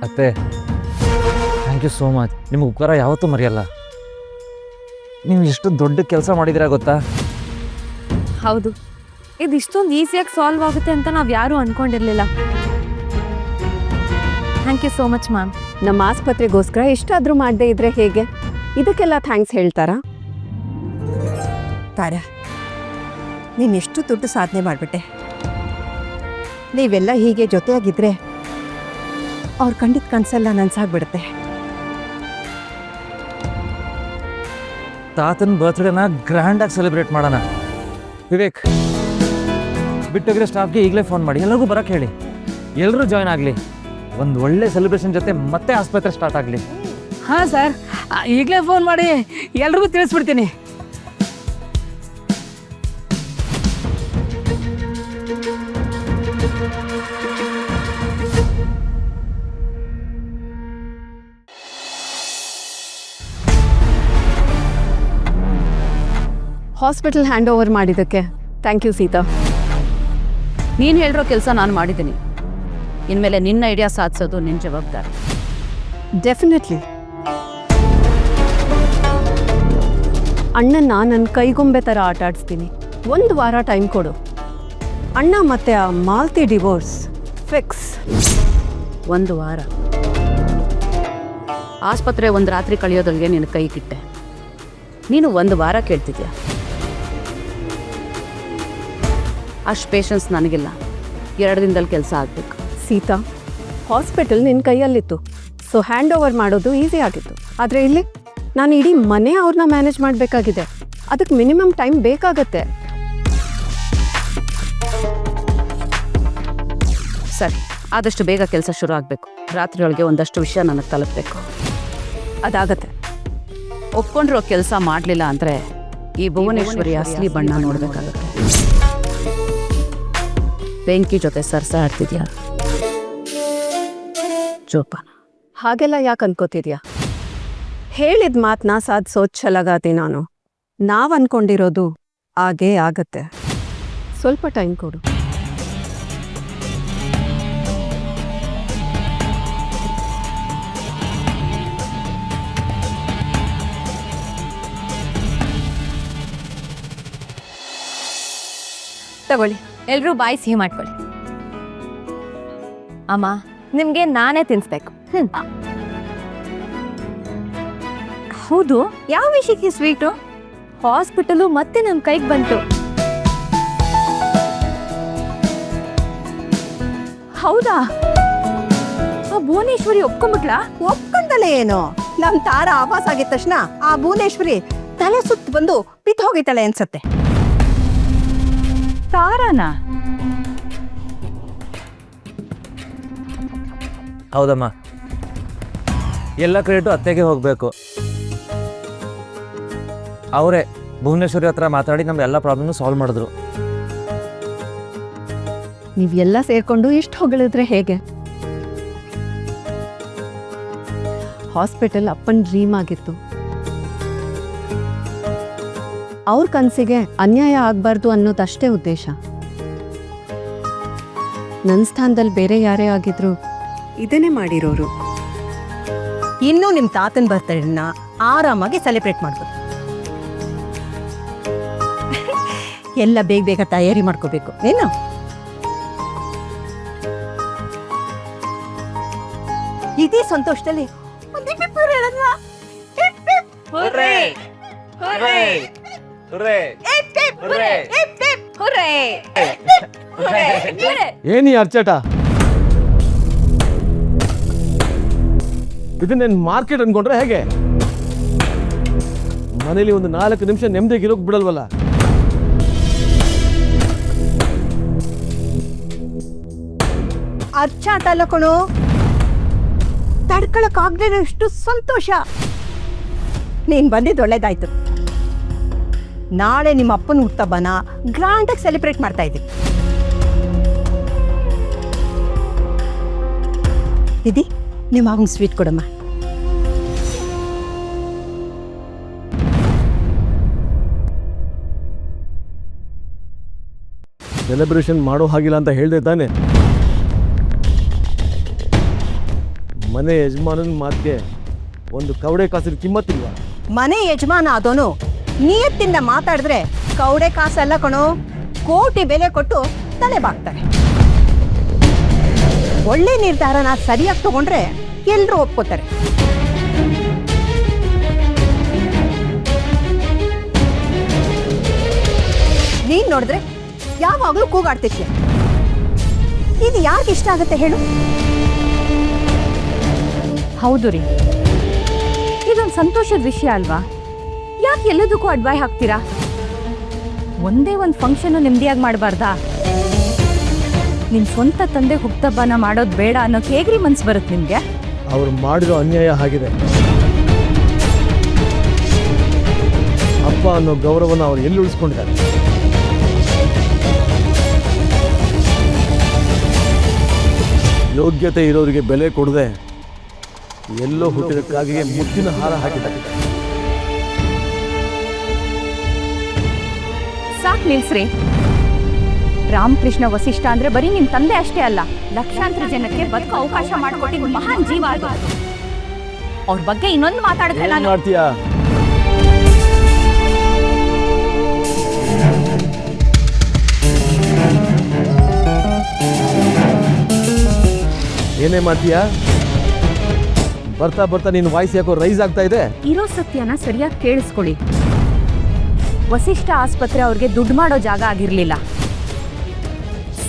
ಅತ್ತೆ thank you so much. ನಿಮ್ಮ ಉಪಕಾರ ಯಾವತ್ತೂ ಮರೆಯಲ್ಲ. ನೀವು ಎಷ್ಟು ದೊಡ್ಡ ಕೆಲಸ ಮಾಡಿದ್ದೀರಾ ಗೊತ್ತಾ? ಹೌದು, ಇದು ಇಷ್ಟೊಂದು ಈಸಿಯಾಗಿ ಸಾಲ್ವ್ ಆಗುತ್ತೆ ಅಂತ ನಾವು ಯಾರೂ ಅಂದ್ಕೊಂಡಿರಲಿಲ್ಲ. Thank you so much ma'am. ನಮ್ಮ ಆಸ್ಪತ್ರೆಗೋಸ್ಕರ ಎಷ್ಟಾದರೂ ಮಾಡದೇ ಇದ್ರೆ ಹೇಗೆ? ಇದಕ್ಕೆಲ್ಲ ಥ್ಯಾಂಕ್ಸ್ ಹೇಳ್ತಾರಾ? ತಾರಾ, ನೀನು ಎಷ್ಟು ದೊಡ್ಡ ಸಾಧನೆ ಮಾಡಿಬಿಟ್ಟೆ. ನೀವೆಲ್ಲ ಹೀಗೆ ಜೊತೆಯಾಗಿದ್ರೆ ಅವ್ರು ಕಂಡಿದ್ದ ಕನಸೆಲ್ಲ ನನ್ಸಾಗ್ಬಿಡುತ್ತೆ. ತಾತನ ಬರ್ತ್ಡೇನ ಗ್ರ್ಯಾಂಡಾಗಿ ಸೆಲೆಬ್ರೇಟ್ ಮಾಡೋಣ. ವಿವೇಕ್, ಬಿಟ್ಟೋಗಿರೋ ಸ್ಟಾಫ್ಗೆ ಈಗಲೇ ಫೋನ್ ಮಾಡಿ ಎಲ್ಲರಿಗೂ ಬರೋಕ್ಕೆ ಹೇಳಿ. ಎಲ್ಲರೂ ಜಾಯ್ನ್ ಆಗಲಿ. ಒಂದು ಒಳ್ಳೆ ಸೆಲೆಬ್ರೇಷನ್ ಜೊತೆ ಮತ್ತೆ ಆಸ್ಪತ್ರೆ ಸ್ಟಾರ್ಟ್ ಆಗಲಿ. ಹಾಂ ಸರ್, ಈಗಲೇ ಫೋನ್ ಮಾಡಿ ಎಲ್ರಿಗೂ ತಿಳಿಸ್ಬಿಡ್ತೀನಿ. ಹಾಸ್ಪಿಟಲ್ ಹ್ಯಾಂಡ್ ಓವರ್ ಮಾಡಿದ್ದಕ್ಕೆ ಥ್ಯಾಂಕ್ ಯು ಸೀತಾ. ನೀನು ಹೇಳಿರೋ ಕೆಲಸ ನಾನು ಮಾಡಿದ್ದೀನಿ. ಇನ್ಮೇಲೆ ನಿನ್ನ ಐಡಿಯಾ ಸಾಧಿಸೋದು ನಿನ್ನ ಜವಾಬ್ದಾರಿ. ಡೆಫಿನೆಟ್ಲಿ. ಅಣ್ಣನ ನನ್ನ ಕೈಗೊಂಬೆ ಥರ ಆಟ ಆಡಿಸ್ತೀನಿ. 1 ವಾರ ಟೈಮ್ ಕೊಡು. ಅಣ್ಣ ಮತ್ತೆ ಆ ಮಾಲ್ತಿ ಡಿವೋರ್ಸ್ ಫಿಕ್ಸ್. 1 ವಾರ? ಆಸ್ಪತ್ರೆ ಒಂದು ರಾತ್ರಿ ಕಳೆಯೋದ್ರೊಳಗೆ ನಿನ್ನ ಕೈ ಕಿಟ್ಟೆ. ನೀನು 1 ವಾರ ಕೇಳ್ತಿದ್ಯಾ? ಅಷ್ಟು ಪೇಷನ್ಸ್ ನನಗಿಲ್ಲ. 2 ದಿನದಲ್ಲಿ ಕೆಲಸ ಆಗಬೇಕು. ಸೀತಾ, ಹಾಸ್ಪಿಟಲ್ ನಿನ್ನ ಕೈಯಲ್ಲಿತ್ತು, ಸೊ ಹ್ಯಾಂಡ್ ಓವರ್ ಮಾಡೋದು ಈಸಿ ಆಗಿತ್ತು. ಆದರೆ ಇಲ್ಲಿ ನಾನು ಇಡೀ ಮನೆ ಅವ್ರನ್ನ ಮ್ಯಾನೇಜ್ ಮಾಡಬೇಕಾಗಿದೆ. ಅದಕ್ಕೆ ಮಿನಿಮಮ್ ಟೈಮ್ ಬೇಕಾಗತ್ತೆ. ಸರಿ, ಆದಷ್ಟು ಬೇಗ ಕೆಲಸ ಶುರು ಆಗಬೇಕು. ರಾತ್ರಿಯೊಳಗೆ ಒಂದಷ್ಟು ವಿಷಯ ನನಗೆ ತಲುಪಬೇಕು. ಅದಾಗತ್ತೆ. ಒಪ್ಕೊಂಡಿರೋ ಕೆಲಸ ಮಾಡಲಿಲ್ಲ ಅಂದರೆ ಈ ಭುವನೇಶ್ವರಿ ಅಸಲಿ ಬಣ್ಣ ನೋಡಬೇಕಾಗುತ್ತೆ. ಬೆಂಕಿ ಜೊತೆ ಸರ್ಸ ಆಡ್ತಿದ್ಯಾ ಜೋಪಾನ. ಹಾಗೆಲ್ಲ ಯಾಕೆ ಅನ್ಕೋತಿದ್ಯಾ? ಹೇಳಿದ ಮಾತನ್ನ ಸಾಧಿಸೋದು ಛಲಗಾತಿ ನಾನು. ನಾವು ಅನ್ಕೊಂಡಿರೋದು ಹಾಗೇ ಆಗತ್ತೆ. ಸ್ವಲ್ಪ ಟೈಮ್ ಕೊಡು. ತಗೊಳ್ಳಿ, ಎಲ್ಲರೂ ಬಾಯಿ ಸಿಹಿ ಮಾಡ್ಕೊಳ್ಳಿ. ಅಮ್ಮ, ನಿಮಗೆ ನಾನೇ ತಿನ್ಸ್ಬೇಕು. ಹೌದು, ಯಾವ ವಿಷಯಕ್ಕೆ ಸ್ವೀಟು? ಹಾಸ್ಪಿಟಲು ಮತ್ತೆ ನಮ್ಮ ಕೈಗೆ ಬಂತು. ಹೌದಾ? ಆ ಭುವನೇಶ್ವರಿ ಒಪ್ಕೊಂಬಿಟ್ಲಾ? ಒಪ್ಕೊಂಡಲೇ ಏನೋ. ನಮ್ಮ ತಾರಾ ಆವಾಸ ಆಗಿದ ತಕ್ಷಣ ಆ ಭುವನೇಶ್ವರಿ ತಲೆ ಸುತ್ತ ಬಂದು ಬಿತ್ತು ಹೋಗಿದ್ದಾಳೆ ಅನ್ಸತ್ತೆ. ತಾರಾನ? ಹೌದಮ್ಮ, ಎಲ್ಲ ಕ್ರೆಡಿಟು ಅತ್ತೆಗೆ ಹೋಗಬೇಕು. ಅವರೇ ಭುವನೇಶ್ವರಿ ಹತ್ರ ಮಾತಾಡಿ ನಮ್ಮ ಎಲ್ಲ ಪ್ರಾಬ್ಲಮ್ನು ಸಾಲ್ವ್ ಮಾಡಿದ್ರು. ನೀವೆಲ್ಲ ಸೇರ್ಕೊಂಡು ಇಷ್ಟು ಹೊಗಳಿದ್ರೆ ಹೇಗೆ? ಹಾಸ್ಪಿಟಲ್ ಅಪ್ಪನ ಡ್ರೀಮ್ ಆಗಿತ್ತು. ಅವ್ರ ಕನಸಿಗೆ ಅನ್ಯಾಯ ಆಗಬಾರ್ದು ಅನ್ನೋದಷ್ಟೇ ಉದ್ದೇಶ. ನನ್ನ ಸ್ಥಾನದಲ್ಲಿ ಬೇರೆ ಯಾರೇ ಆಗಿದ್ರು ಇದನ್ನೇ ಮಾಡಿರೋರು. ಇನ್ನೂ ನಿಮ್ಮ ತಾತನ ಬರ್ತಡೇನ ಆರಾಮಾಗಿ ಸೆಲೆಬ್ರೇಟ್ ಮಾಡ್ಬೋದು. ಎಲ್ಲ ಬೇಗ ಬೇಗ ತಯಾರಿ ಮಾಡ್ಕೋಬೇಕು ಏನು? ಇದೇ ಸಂತೋಷದಲ್ಲಿ ಏನಿ ಅರ್ಚಟ, ಇದನ್ನೇನು ಮಾರ್ಕೆಟ್ ಅನ್ಕೊಂಡ್ರೆ ಹೇಗೆ? ಮನೇಲಿ ಒಂದು 4 ನಿಮಿಷ ನೆಮ್ಮದಿಗಿರೋಕ್ ಬಿಡಲ್ವಲ್ಲ. ಅರ್ಚಾಟ ಅಲ್ಲ ಕಣೋ, ತಡ್ಕೊಳಕ್ಕಾಗದೆ ಎಷ್ಟು ಸಂತೋಷ. ನೀನು ಬಂದಿದ್ದು ಒಳ್ಳೇದಾಯ್ತು. ನಾಳೆ ನಿಮ್ಮ ಅಪ್ಪನ ಹುಟ್ಟಹಬ್ಬನ ಗ್ರ್ಯಾಂಡಾಗಿ ಸೆಲೆಬ್ರೇಟ್ ಮಾಡ್ತಾ ಇದ್ದೀವಿ. ಇದಿ ನಿಮ್ಮ ಮಗನ ಸ್ವೀಟ್ ಕೊಡಮ್ಮ. ಸೆಲೆಬ್ರೇಷನ್ ಮಾಡೋ ಹಾಗಿಲ್ಲ ಅಂತ ಹೇಳ್ದೆ ತಾನೆ. ಮನೆ ಯಜಮಾನನ ಮಾತಿಗೆ ಒಂದು ಕವಡೆ ಕಾಸಿನ ಕಿಮ್ಮತ್ತಿಲ್ವ? ಮನೆ ಯಜಮಾನ ಆದೋನು ನಿಯತ್ತಿಂದ ಮಾತಾಡಿದ್ರೆ ಕೌಡೆ ಕಾಸೆಲ್ಲ ಕಣೋ, ಕೋಟಿ ಬೆಲೆ ಕೊಟ್ಟು ತಲೆ ಬಾಗ್ತಾರೆ. ಒಳ್ಳೆ ನಿರ್ಧಾರನ ಸರಿಯಾಗಿ ತಗೊಂಡ್ರೆ ಎಲ್ರೂ ಒಪ್ಕೋತಾರೆ. ನೀನ್ ನೋಡಿದ್ರೆ ಯಾವಾಗ್ಲೂ ಕೂಗಾಡ್ತಿದ್ಯ. ಇದು ಯಾರಿಗೆ ಇಷ್ಟ ಆಗುತ್ತೆ ಹೇಳು? ಹೌದು ರೀ, ಇದೊಂದು ಸಂತೋಷದ ವಿಷಯ ಅಲ್ವಾ? ಯಾಕೆ ಎಲ್ಲದಕ್ಕೂ ಅಡ್ವಾಯ್ ಹಾಕ್ತೀರಾ? ಒಂದೇ ಒಂದು ಫಂಕ್ಷನ್ನು ನೆಮ್ಮದಿಯಾಗಿ ಮಾಡಬಾರ್ದಾ? ನಿಮ್ಮ ಸ್ವಂತ ತಂದೆ ಹುಟ್ಟುಹಬ್ಬನ ಮಾಡೋದು ಬೇಡ ಅನ್ನೋಕೆ ಹೇಗ್ರಿ ಮನ್ಸು ಬರುತ್ತೆ ನಿಮಗೆ? ಅವ್ರು ಮಾಡಿರೋ ಅನ್ಯಾಯ ಆಗಿದೆ. ಅಪ್ಪ ಅನ್ನೋ ಗೌರವನ ಅವ್ರು ಎಲ್ಲಿ ಉಳಿಸ್ಕೊಂಡಿದ್ದಾರೆ? ಯೋಗ್ಯತೆ ಇರೋರಿಗೆ ಬೆಲೆ ಕೊಡದೆ ಎಲ್ಲೋ ಹುಟ್ಟಿದ ಕಾಗಿಗೆ ಮುತ್ತಿನ ಹಾರ ಹಾಕಿದ್ದಾರೆ. ಸಾಕು ನಿಲ್ಸ್ರಿ. ರಾಮಕೃಷ್ಣ ವಸಿಷ್ಠ ಅಂದ್ರೆ ಬರೀ ನಿಮ್ಮ ತಂದೆ ಅಷ್ಟೇ ಅಲ್ಲ, ಲಕ್ಷಾಂತರ ಜನಕ್ಕೆ ಬದುಕು ಅವಕಾಶ ಮಾಡಿಕೊಟ್ಟಿದ್ದ ಮಹಾನ್ ಜೀವ ಅದು. ಅವ್ರ ಬಗ್ಗೆ ಇನ್ನೊಂದು ಮಾತಾಡಿದ್ರೆ ಏನ್ ನಾನು ಮಾಡ್ತೀಯಾ? ಏನೇ ಮಾಡ್ತೀಯಾ? ಬರ್ತಾ ಬರ್ತಾ ನಿನ್ನ ವಾಯ್ಸ್ ಯಾಕೋ ರೈಸ್ ಆಗ್ತಾ ಇದೆ. ಇರೋ ಸತ್ಯನ ಸರಿಯಾಗಿ ಕೇಳಿಸ್ಕೊಳ್ಳಿ. ವಸಿಷ್ಠ ಆಸ್ಪತ್ರೆ ಅವ್ರಿಗೆ ದುಡ್ಡು ಮಾಡೋ ಜಾಗ ಆಗಿರ್ಲಿಲ್ಲ,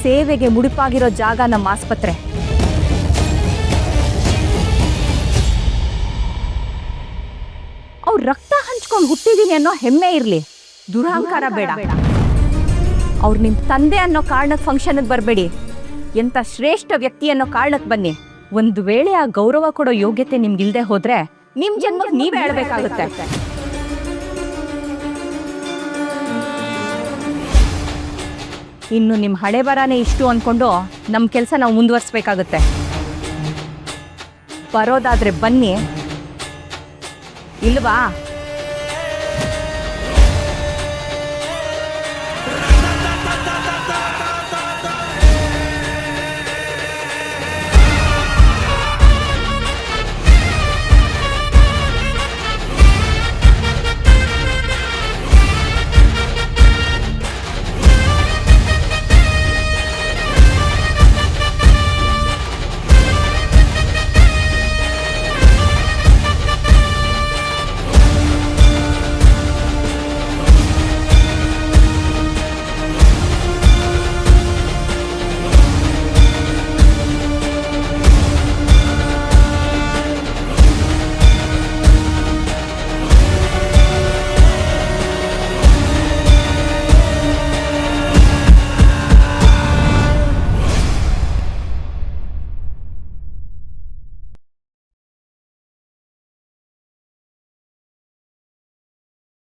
ಸೇವೆಗೆ ಮುಡಿಪಾಗಿರೋ ಜಾಗ ನಮ್ಮ ಆಸ್ಪತ್ರೆ. ಅವ್ರು ರಕ್ತ ಹಂಚ್ಕೊಂಡು ಹುಟ್ಟಿದೀನಿ ಅನ್ನೋ ಹೆಮ್ಮೆ ಇರ್ಲಿ, ದುರಹಂಕಾರ ಬೇಡ. ಅವ್ರು ನಿಮ್ಮ ತಂದೆ ಅನ್ನೋ ಕಾರಣಕ್ಕೆ ಫಂಕ್ಷನ್ಗೆ ಬರಬೇಡಿ, ಎಂಥ ಶ್ರೇಷ್ಠ ವ್ಯಕ್ತಿ ಅನ್ನೋ ಕಾರಣಕ್ಕೆ ಬನ್ನಿ. ಒಂದು ವೇಳೆ ಆ ಗೌರವ ಕೊಡೋ ಯೋಗ್ಯತೆ ನಿಮ್ಗಿಲ್ದೆ ಹೋದ್ರೆ ನಿಮ್ ಜನ್ಮಕ್ಕೆ ನೀವೇ ಹೇಳಬೇಕಾಗುತ್ತೆ. ಇನ್ನು ನಿಮ್ಮ ಹಣೆ ಬರಾನೇ ಇಷ್ಟು ಅಂದ್ಕೊಂಡು ನಮ್ಮ ಕೆಲಸ ನಾವು ಮುಂದುವರಿಸ್ಬೇಕಾಗುತ್ತೆ. ಬರೋದಾದ್ರೆ ಬನ್ನಿ, ಇಲ್ವಾ